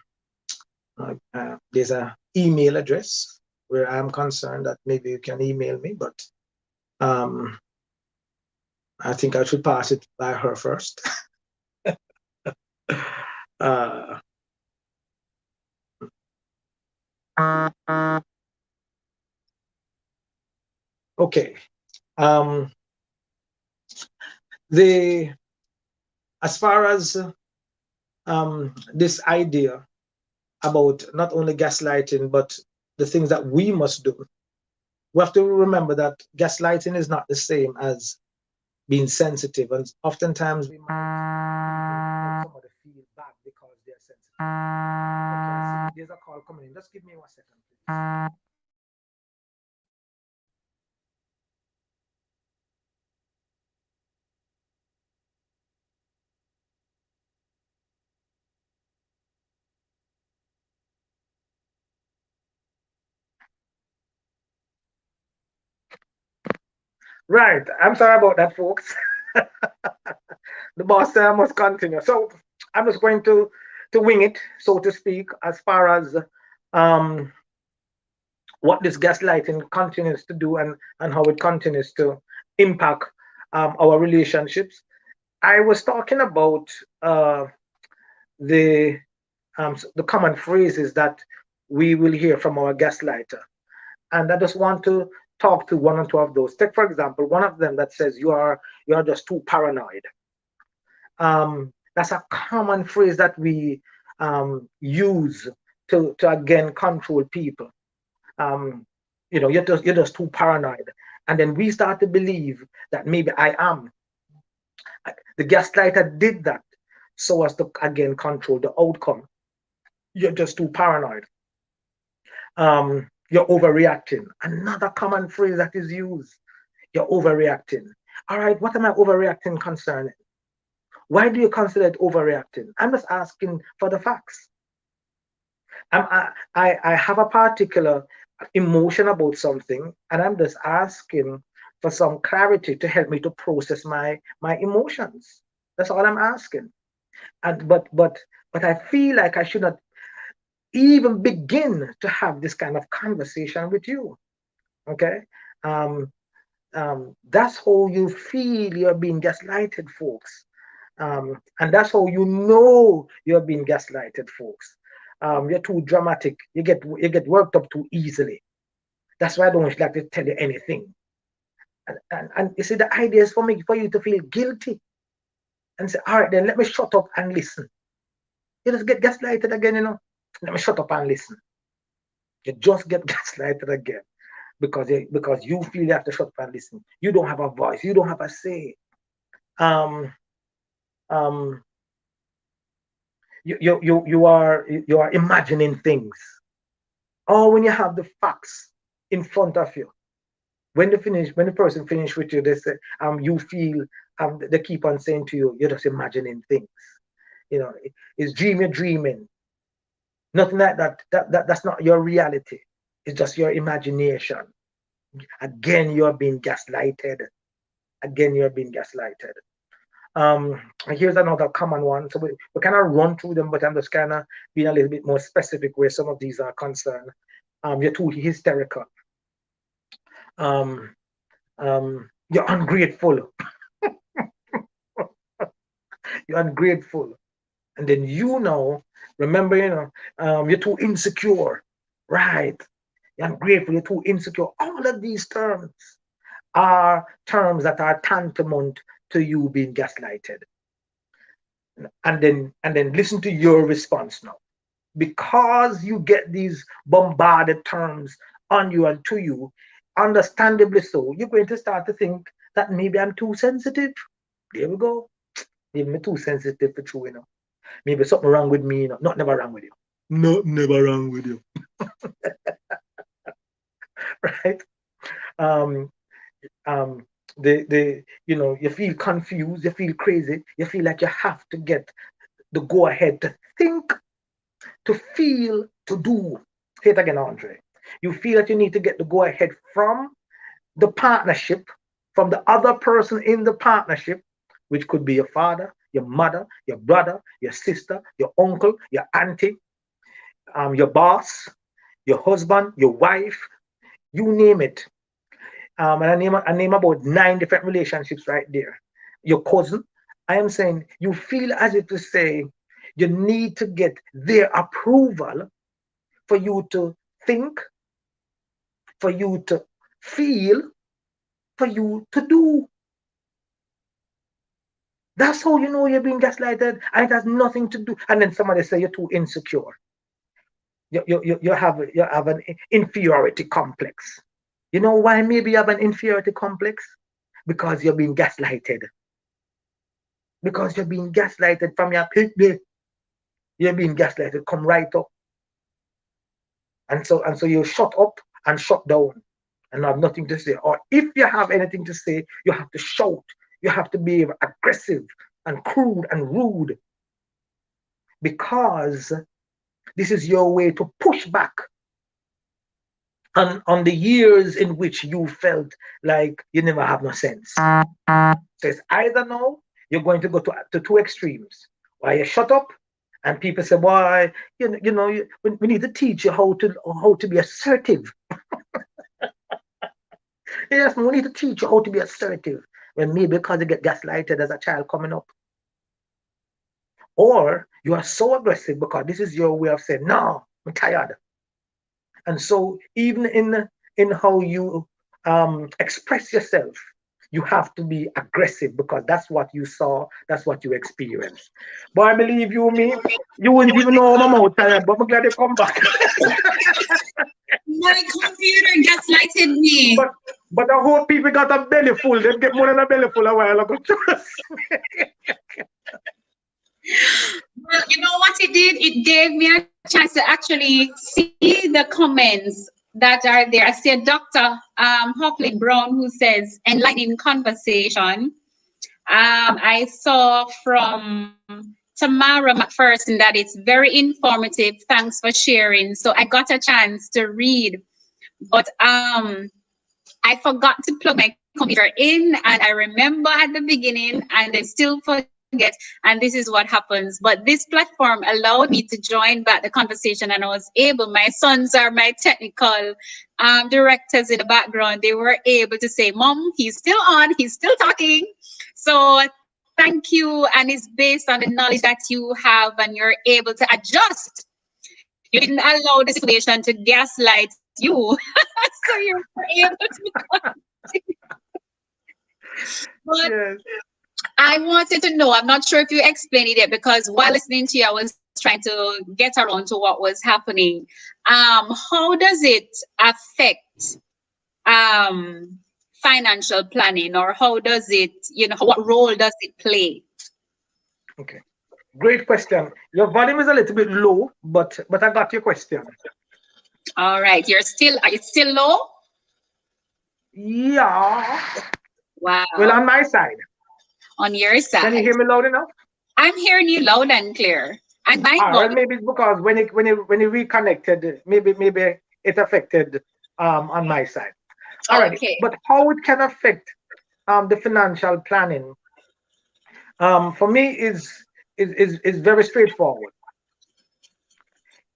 an email address where I'm concerned that maybe you can email me, but I think I should pass it by her first. uh, okay. The As far as this idea about not only gaslighting, but the things that we must do, we have to remember that gaslighting is not the same as being sensitive. And oftentimes we might make somebody feel bad because they're sensitive. Okay, I see there's a call coming in. Just give me 1 second, please. Right. I'm sorry about that, folks. The boss said I must continue. So I'm just going to wing it, so to speak, as far as um, what this gaslighting continues to do, and how it continues to impact our relationships. I was talking about the the common phrases that we will hear from our gaslighter, and I just want to talk to one or two of those. Take for example one of them that says you are just too paranoid. That's a common phrase that we use to again control people. um, you're just too paranoid, and then we start to believe that maybe I am. The gaslighter did that so as to again control the outcome. You're just too paranoid. You're overreacting. Another common phrase that is used. You're overreacting. All right, what am I overreacting concerning? Why do you consider it overreacting? I'm just asking for the facts. I have a particular emotion about something, and I'm just asking for some clarity to help me to process my emotions. That's all I'm asking. And but I feel like I should not even begin to have this kind of conversation with you. Okay. um that's how you feel you're being gaslighted, folks. And that's how you know you're being gaslighted, folks. You're too dramatic. You get worked up too easily. That's why I don't like to tell you anything. And you see, the idea is for you to feel guilty and say, all right, then let me shut up and listen. You just get gaslighted again, Let me shut up and listen. You just get gaslighted again because you feel you have to shut up and listen. You don't have a voice. You don't have a say. Um, um, you are imagining things. Or when you have the facts in front of you, when the person finish with you, they say, you feel, they keep on saying to you, you're just imagining things. It's dreaming. Nothing like that. That's not your reality. It's just your imagination. Again, you're being gaslighted. Again, you're being gaslighted. And here's another common one. So we kind of run through them, but I'm just kind of being a little bit more specific where some of these are concerned. You're too hysterical. Um, you're ungrateful. You're ungrateful. And then remember, you're too insecure. Right. You're ungrateful. You're too insecure. All of these terms are terms that are tantamount to you being gaslighted. And then listen to your response now. Because you get these bombarded terms on you and to you, understandably so, you're going to start to think that maybe I'm too sensitive. There we go. Maybe I'm too sensitive for true. Maybe something wrong with me. Not never wrong with you. Not never wrong with you. Right? Um, um, you feel confused, you feel crazy, you feel like you have to get the go ahead to think, to feel, to do. Say it again, Andre. You feel that you need to get the go ahead from the partnership, from the other person in the partnership, which could be your father, your mother, your brother, your sister, your uncle, your auntie, your boss, your husband, your wife, you name it. And I name about 9 different relationships right there. Your cousin. I am saying you feel as if to say you need to get their approval for you to think, for you to feel, for you to do. That's how you know you're being gaslighted, and it has nothing to do. And then somebody say you're too insecure. You have an inferiority complex. You know why maybe you have an inferiority complex? Because you're being gaslighted. Because you're being gaslighted from your picnic. You're being gaslighted. Come right up. And so you shut up and shut down and have nothing to say. Or if you have anything to say, you have to shout. You have to be aggressive and crude and rude because this is your way to push back on the years in which you felt like you never have no sense. So it's either now you're going to go to two extremes, or you shut up and people say, "Why, we need to teach you how to be assertive." Yes, we need to teach you how to be assertive. When maybe because you get gaslighted as a child coming up, or you are so aggressive because this is your way of saying, "No, I'm tired." And so even in how you express yourself, you have to be aggressive because that's what you saw, that's what you experienced. But I believe me, you wouldn't even know I'm out tired, but I'm glad you come back. My computer gaslighted me. but but I hope people got a belly full. They get more than a belly full a while ago. Well, you know what it did? It gave me a chance to actually see the comments that are there. I see a Dr. Hockley Brown who says enlightening conversation. I saw from Tamara McPherson that it's very informative. Thanks for sharing. So I got a chance to read But I forgot to plug my computer in, and I remember at the beginning, and I still forget. And this is what happens. But this platform allowed me to join back the conversation, and I was able. My sons are my technical directors in the background. They were able to say, "Mom, he's still on. He's still talking." So thank you, and it's based on the knowledge that you have, and you're able to adjust. You didn't allow the situation to gaslight you. So you were able to. But Yes. I wanted to know, I'm not sure if you explained it yet, because while listening to you, I was trying to get around to what was happening. How does it affect financial planning, or how does it, what role does it play? Okay. Great question. Your volume is a little bit low, but I got your question. All right, are you still low? Yeah. Well, Wow. on my side, On your can you side. hear me loud enough? I'm hearing you loud and clear. And my All right. volume. Maybe it's because when it reconnected, maybe it affected on my side. All right. Okay. But how it can affect the financial planning for me is very straightforward.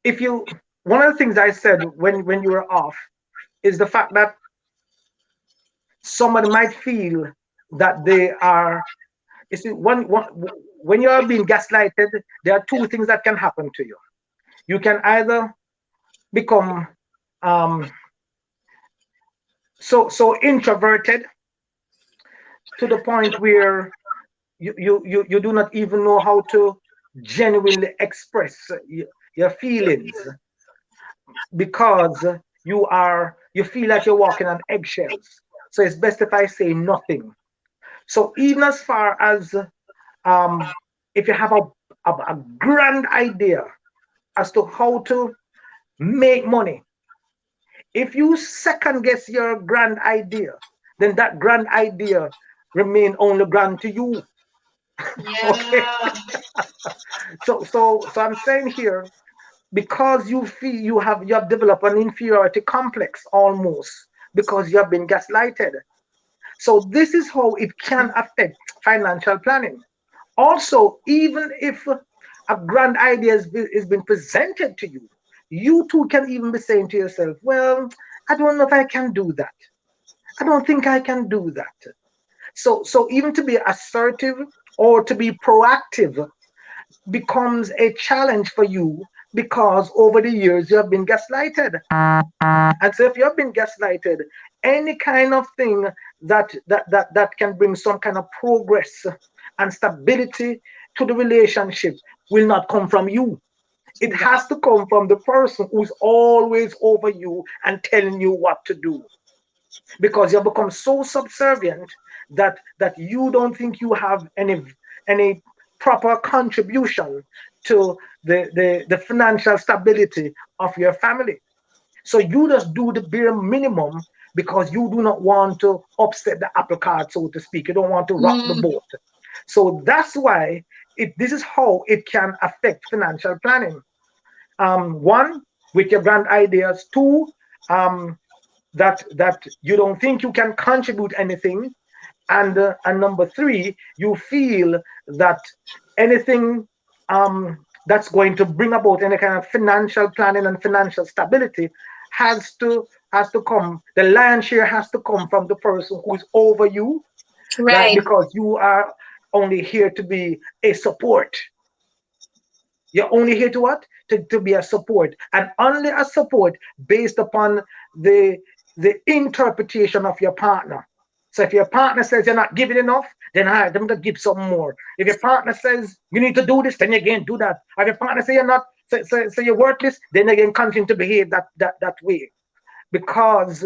If you One of the things I said when you were off is the fact that somebody might feel that they are. You see, when you are being gaslighted, there are two things that can happen to you. You can either become um, so introverted to the point where you do not even know how to genuinely express your feelings because you feel like you're walking on eggshells. So it's best if I say nothing. So even as far as um, if you have a grand idea as to how to make money, if you second guess your grand idea, then that grand idea remain only grand to you. Okay. Yeah. So I'm saying here, because you feel you have developed an inferiority complex almost because you have been gaslighted. So this is how it can affect financial planning. Also, even if a grand idea is being presented to you, you too can even be saying to yourself, well, I don't know if I can do that. I don't think I can do that. So even to be assertive or to be proactive becomes a challenge for you because over the years you have been gaslighted. And so if you have been gaslighted, any kind of thing that can bring some kind of progress and stability to the relationship will not come from you. It has to come from the person who's always over you and telling you what to do. Because you have become so subservient that you don't think you have any proper contribution to the financial stability of your family. So you just do the bare minimum because you do not want to upset the apple cart, so to speak. You don't want to rock the Mm, boat. So that's why this is how it can affect financial planning. One, with your grand ideas. Two, um, that you don't think you can contribute anything, and number three, you feel that anything that's going to bring about any kind of financial planning and financial stability has to come. The lion's share has to come from the person who is over you, right? right. Because you are only here to be a support. You're only here to what? To be a support, and only a support based upon the the interpretation of your partner. So if your partner says you're not giving enough, then I them to give some more. If your partner says you need to do this, then you again do that. If your partner say you're not, so you're worthless, then again continue to behave that way because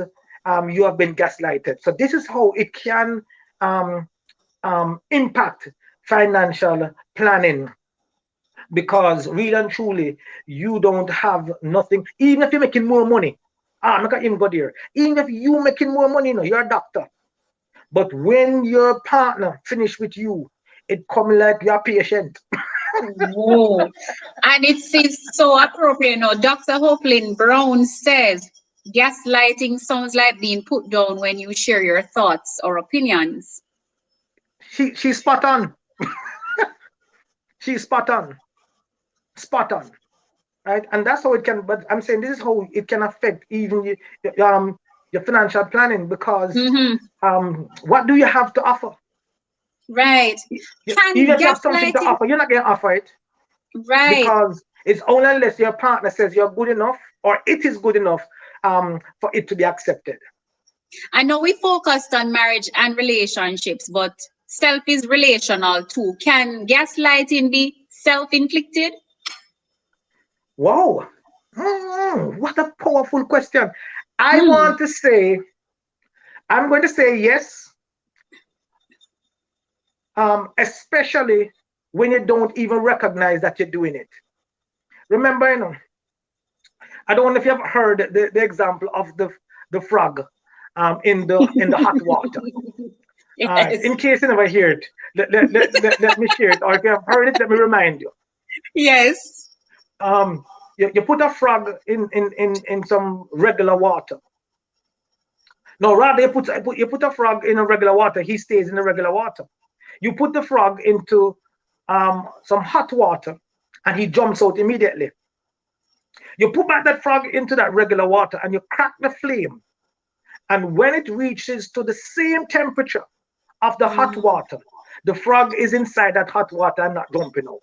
you have been gaslighted. So this is how it can um, impact financial planning because really and truly you don't have nothing. Even if you're making more money, I'm not gonna even go there. Even if you making more money, you're a doctor. But when your partner finish with you, it come like your patient. Whoa. And it's so appropriate. Dr. Hopelin Brown says, Gaslighting sounds like being put down when you share your thoughts or opinions. She's spot on. She's spot on. Spot on. Right? And that's how it can. But I'm saying this is how it can affect even your financial planning, because Mm-hmm. what do you have to offer? Right. Even Can if you have something to gaslighting, offer, you're not going to offer it, right. because it's only unless your partner says you're good enough or it is good enough for it to be accepted. I know we focused on marriage and relationships, but self is relational too. Can gaslighting be self-inflicted? Wow. What a powerful question. I Hmm. want to say, I'm going to say yes, especially when you don't even recognize that you're doing it. Remember, I don't know if you have heard the example of the frog in the hot water. Yes. In case you never hear it, let me share it. Or if you have heard it, let me remind you. Yes. Um, you put a frog in some regular water. No, rather you put a frog in a regular water. He stays in the regular water. You put the frog into some hot water, and he jumps out immediately. You put back that frog into that regular water, and you crack the flame. And when it reaches to the same temperature of the hot Mm. water, the frog is inside that hot water and not jumping out.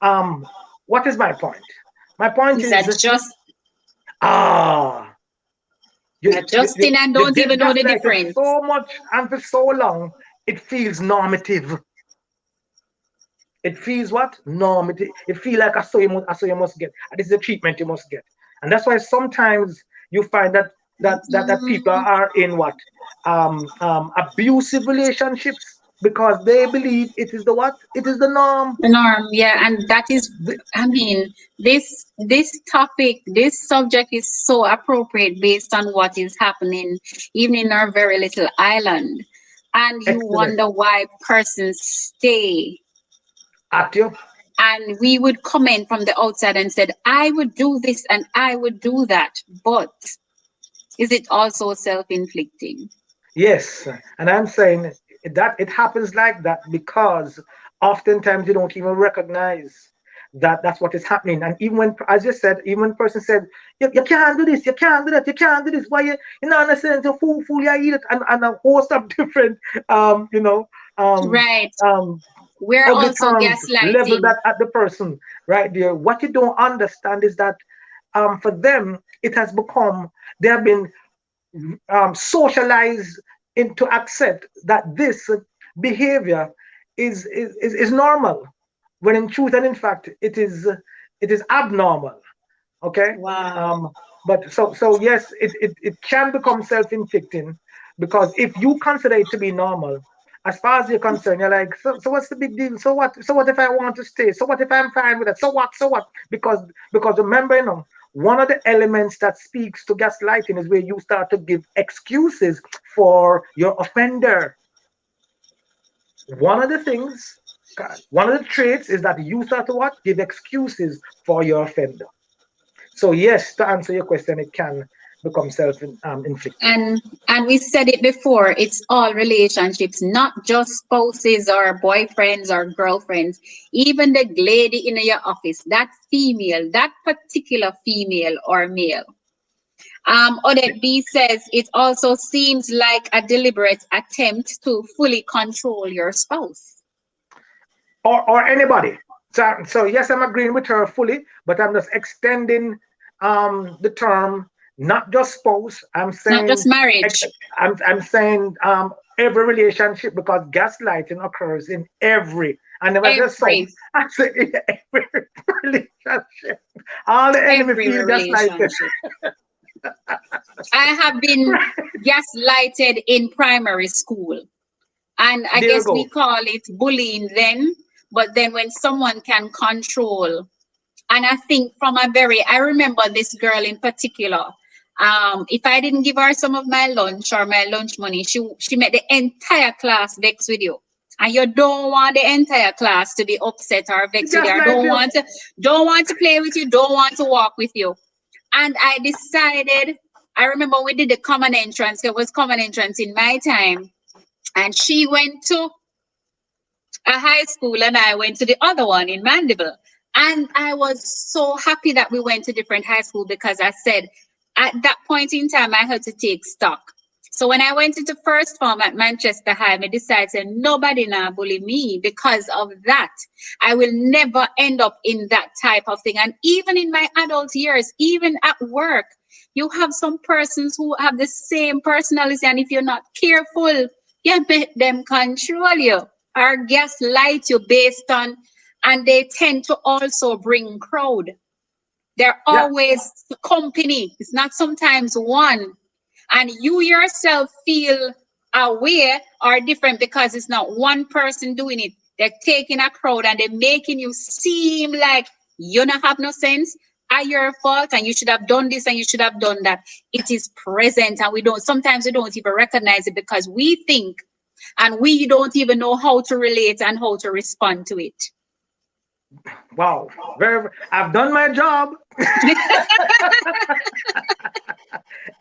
Um, what is my point? My point Is is, that just ah, adjusting and you don't get even know the gaslighted difference? so much and for so long, it feels normative. It feels what? Normative. It feels like I saw you must get. And this is the treatment you must get. And that's why sometimes you find that people Mm. are in what? Abusive relationships, because they believe it is the what? It is the norm. The norm, yeah, and that is, I mean, this topic, this subject is so appropriate based on what is happening even in our very little island. And you Excellent. wonder why persons stay. At you. And we would comment from the outside and said, I would do this and I would do that. But is it also self-inflicting? Yes, and I'm saying that it happens like that because oftentimes you don't even recognize that that's what is happening. And even when, as you said, even when person said, you can't do this, you can't do that, you can't do this, why you know, understand, you fool, you eat it, and a host of different, um, Right. um, We're ugly also terms level gaslighting. that at the person right there. What you don't understand is that for them, it has become, they have been socialized into accept that this behavior is normal, when in truth and in fact it is abnormal. Okay. Wow. um but so yes, it can become self-inflicting, because if you consider it to be normal, as far as you're concerned, you're like, so what's the big deal? So what if I want to stay? So what if I'm fine with it? So what? Because remember, one of the elements that speaks to gaslighting is where you start to give excuses for your offender. One of the things, one of the traits is that you start to what? Give excuses for your offender. So yes, to answer your question, it can become self-inflicted. And we said it before, it's all relationships, not just spouses or boyfriends or girlfriends. Even the lady in your office, that female, that particular female or male. Odette B says it also seems like a deliberate attempt to fully control your spouse. Or anybody. So yes, I'm agreeing with her fully, but I'm just extending the term, not just spouse. I'm Not just saying marriage. I'm saying every relationship, because gaslighting occurs in every. I never said some. Every I say in every relationship. All the enemy every feel gaslighted. relationship. I have been gaslighted in primary school. And I There we guess we go. call it bullying then. But then when someone can control, and I think I remember this girl in particular. If I didn't give her some of my lunch or my lunch money, she made the entire class vex with you. And you don't want the entire class to be upset or vex with you, or Gaslight you. don't want to play with you, don't want to walk with you. And I decided I remember we did the common entrance. There was common entrance in my time, and she went to a high school and I went to the other one in Mandeville. And I was so happy that we went to different high school because I said at that point in time I had to take stock. So when I went into first form at Manchester High, I decided nobody now bully me because of that. I will never end up in that type of thing. And even in my adult years, even at work, you have some persons who have the same personality, and if you're not careful, you make them control you or gaslight you based on, and they tend to also bring crowd. They're Yeah, always company. It's not sometimes one. And you yourself feel aware or different because it's not one person doing it. They're taking a crowd and they're making you seem like you don't have no sense, are your fault, and you should have done this and you should have done that. It is present, and sometimes we don't even recognize it because we think and we don't even know how to relate and how to respond to it. wow. I've done my job.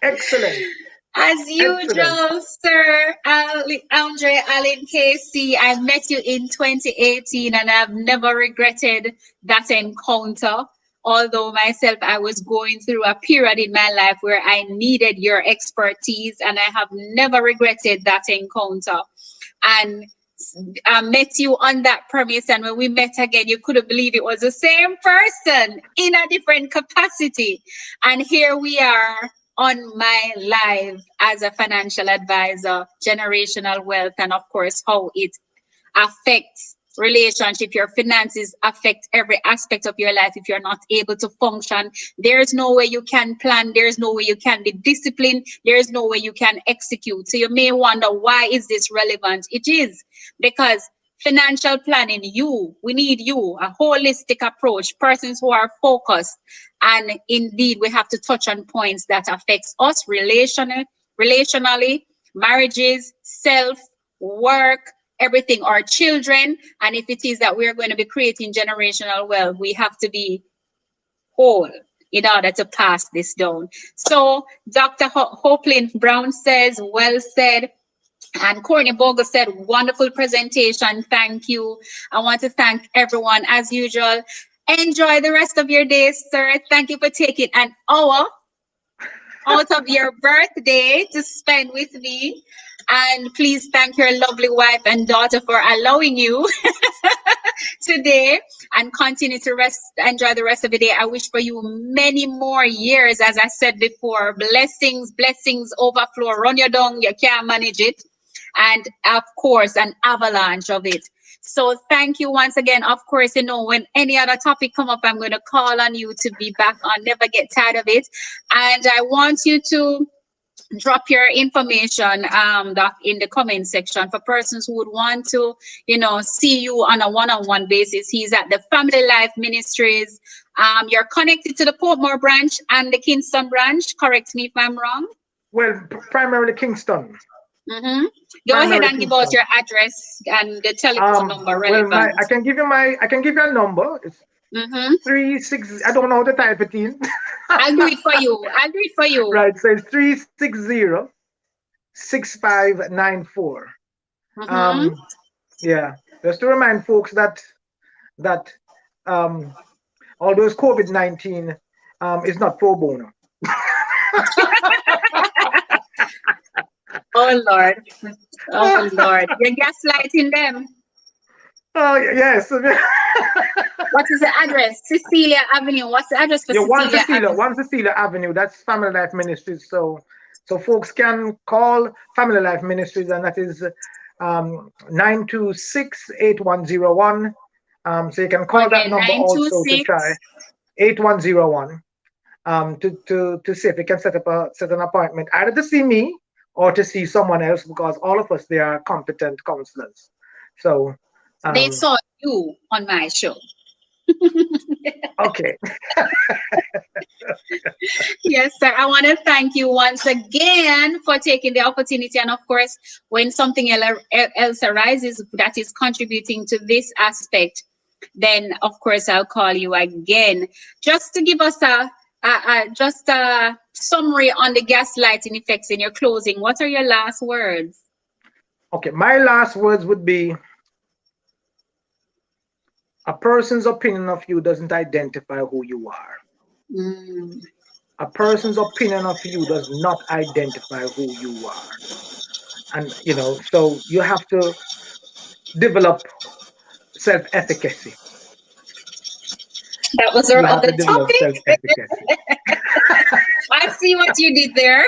Excellent. As Excellent. usual, Sir Andre Allen Casey, I met you in 2018 and I've never regretted that encounter. Although myself, I was going through a period in my life where I needed your expertise, and I have never regretted that encounter. And I met you on that premise, and when we met again, you couldn't believe it was the same person in a different capacity. And here we are on my live as a financial advisor, generational wealth, and of course, how it affects relationship. Your finances affect every aspect of your life. If you're not able to function, there's no way you can plan, there's no way you can be disciplined, there's no way you can execute. So you may wonder, why is this relevant? It is because financial planning, we need you, a holistic approach, persons who are focused, and indeed we have to touch on points that affects us relationally, marriages, self, work, everything, our children. And if it is that we're going to be creating generational wealth, we have to be whole in order to pass this down. So Dr. Hopelin Brown says, well said. And Courtney Bogle said, wonderful presentation. Thank you. I want to thank everyone as usual. Enjoy the rest of your day, sir. Thank you for taking an hour out of your birthday to spend with me. And please thank your lovely wife and daughter for allowing you today, and continue to enjoy the rest of the day. I wish for you many more years. As I said before, blessings overflow, run your down, you can't manage it. And of course, an avalanche of it. So thank you once again. Of course, when any other topic come up, I'm going to call on you to be back on. Never get tired of it. And I want you to drop your information in the comment section for persons who would want to see you on a one-on-one basis. He's at the Family Life Ministries. You're connected to the Portmore branch and the Kingston branch, correct me if I'm wrong. Well, primarily Kingston. Mm-hmm. Go ahead Primarily and give us Kingston. your address and the telephone number Well, relevant. I can give you a number. It's Mm-hmm. 36. I don't know how to type it in. I'll do it for you. Right. So it's 360-6594. Mm-hmm. Um, yeah. Just to remind folks that although it's COVID-19, is not pro bono. Oh Lord. Oh Lord. You're gaslighting them. Oh yes. What is the address? Cecilia Avenue. What's the address for Yeah, Cecilia Avenue? One Cecilia Avenue. That's Family Life Ministries. So folks can call Family Life Ministries, and that is 926-8101. So you can call that Again, number also to 926. try 8101. To see if we can set an appointment either to see me or to see someone else, because all of us, they are competent counselors. So They saw you on my show. okay. Yes, sir. I want to thank you once again for taking the opportunity. And of course, when something else arises that is contributing to this aspect, then of course I'll call you again just to give us just a summary on the gaslighting effects in your closing. What are your last words? Okay, my last words would be a person's opinion of you doesn't identify who you are. Mm, A person's opinion of you does not identify who you are. And, so you have to develop self efficacy. that was our You have other to develop self topic. efficacy. I see what you did there.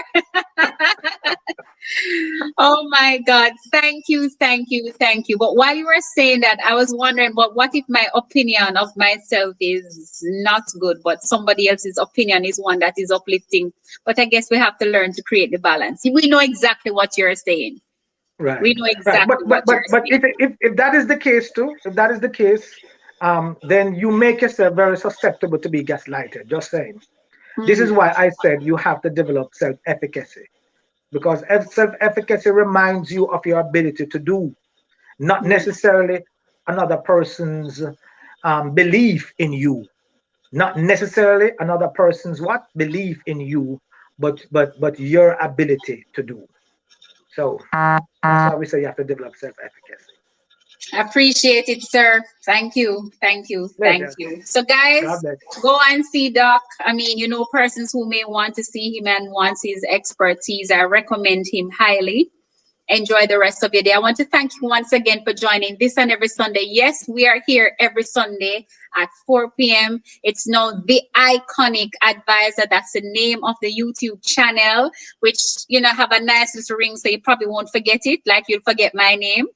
Oh my God. Thank you, thank you, thank you. But while you were saying that, I was wondering, but what if my opinion of myself is not good, but somebody else's opinion is one that is uplifting? But I guess we have to learn to create the balance. We know exactly what you're saying. Right, We know right. exactly But what but but you're but saying. if that is the case too, if that is the case, then you make yourself very susceptible to be gaslighted. Just saying. This is Hmm. why I said you have to develop self-efficacy, because self-efficacy reminds you of your ability to do, not Hmm. necessarily another person's belief in you, not necessarily another person's what belief in you, but your ability to do. So that's why we say you have to develop self-efficacy. Appreciate it, sir. Thank you. Thank you. Thank Pleasure. you. So, guys, God bless. go and see Doc. I mean, persons who may want to see him and wants his expertise. I recommend him highly. Enjoy the rest of your day. I want to thank you once again for joining this and every Sunday. Yes, we are here every Sunday at 4 p.m. It's now The Iconic Advisor. That's the name of the YouTube channel, which, have a nice little ring, so you probably won't forget it, like you'll forget my name.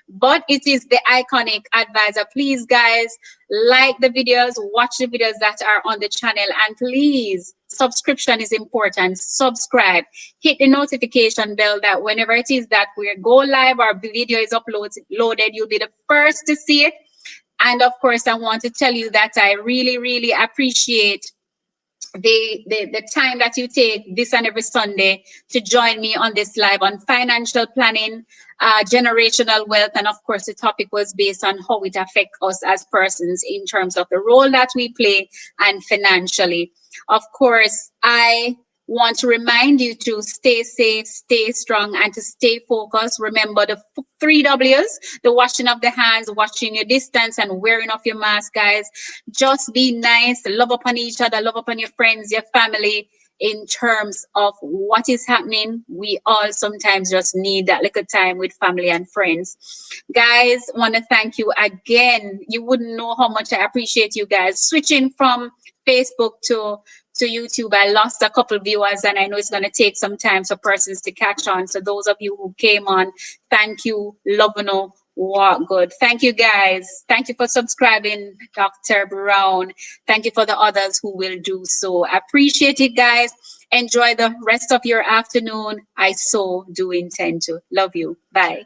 But it is The Iconic Advisor. Please, guys, like the videos, watch the videos that are on the channel, and please, subscription is important. Subscribe, hit the notification bell that whenever it is that we go live or the video is uploaded, you'll be the first to see it. And of course, I want to tell you that I really, really appreciate the time that you take this and every Sunday to join me on this live on financial planning, generational wealth, and of course the topic was based on how it affects us as persons in terms of the role that we play and financially. Of course, I want to remind you to stay safe, stay strong, and to stay focused. Remember the three W's: the washing of the hands, watching your distance, and wearing of your mask, guys. Just be nice, love upon each other, love upon your friends, your family. In terms of what is happening, we all sometimes just need that little time with family and friends. Guys, want to thank you again. You wouldn't know how much I appreciate you guys. Switching from Facebook to YouTube, I lost a couple viewers, and I know it's going to take some time for persons to catch on. So those of you who came on, thank you. Love you know. What good. Thank you, guys. Thank you for subscribing, Dr. Brown. Thank you for the others who will do so. Appreciate it, guys. Enjoy the rest of your afternoon. I so do intend to. Love you. Bye.